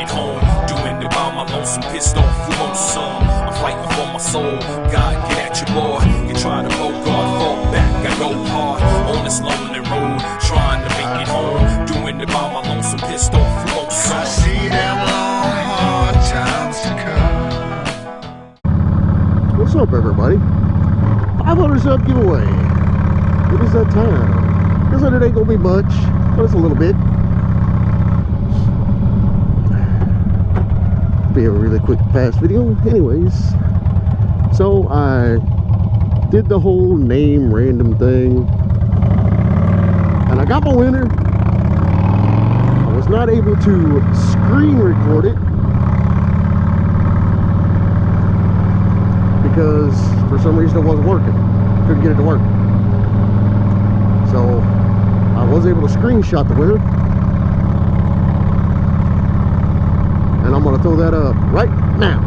it home. Doing it by my lonesome, pissed off, lonesome. I'm fighting for my soul. God, get at your boy. You try to bogart, fall back. I go hard on this lonely road, trying to make it home. Doing it by my lonesome, pissed off, lonesome. I see them long, hard times to come. What's up, everybody? 500 sub giveaway. It is that time. Guess it ain't gonna be much, but it's a little bit. Be a really quick pass video. Anyways, so I did the whole name random thing, and I got my winner. I was not able to screen record it because for some reason it wasn't working. Couldn't get it to work. So I was able to screenshot the winner, and I'm going to throw that up right now.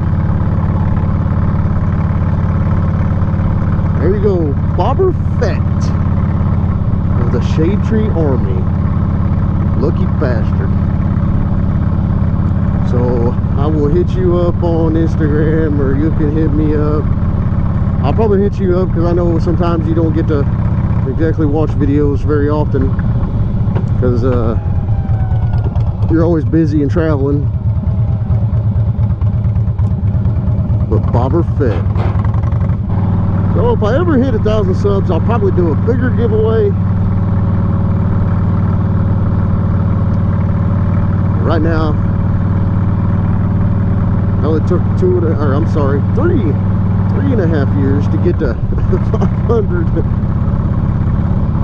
There you go, Boba Fett of the Shade Tree Army. Lucky bastard. So I will hit you up on Instagram, or you can hit me up. I'll probably hit you up because I know sometimes you don't get to exactly watch videos very often because you're always busy and traveling. But Boba Fett. So if I ever hit 1,000 subs, I'll probably do a bigger giveaway. Right now, I only took 3.5 years to get to 500.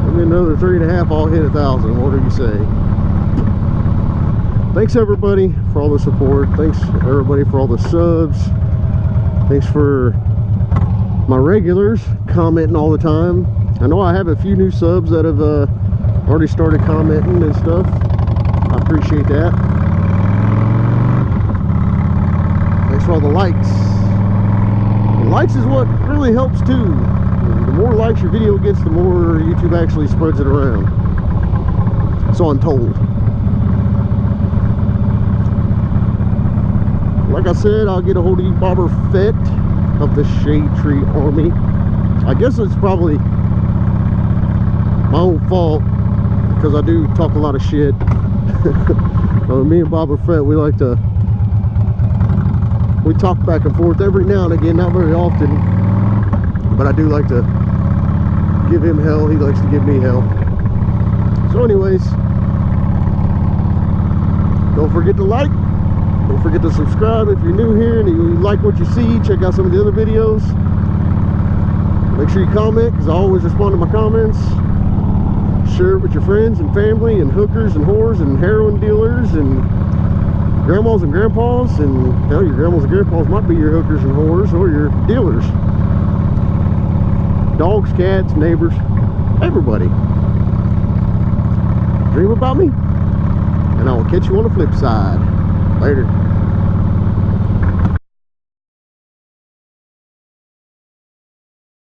And then another 3.5, I'll hit 1,000. What do you say? Thanks everybody for all the support. Thanks everybody for all the subs. Thanks for my regulars commenting all the time. I know I have a few new subs that have already started commenting and stuff. I appreciate that. Thanks for all the likes. The likes is what really helps too. The more likes your video gets, the more YouTube actually spreads it around. So I'm told. Like I said, I'll get a hold of you, Boba Fett of the Shade Tree Army. I guess it's probably my own fault because I do talk a lot of shit. Me and Boba Fett, we talk back and forth every now and again, not very often, but I do like to give him hell. He likes to give me hell. So anyways, don't forget to like. Don't forget to subscribe if you're new here and you like what you see. Check out some of the other videos. Make sure you comment because I always respond to my comments. Share it with your friends and family and hookers and whores and heroin dealers and grandmas and grandpas. And hell, your grandmas and grandpas might be your hookers and whores or your dealers. Dogs, cats, neighbors, everybody. Dream about me, and I will catch you on the flip side. Later.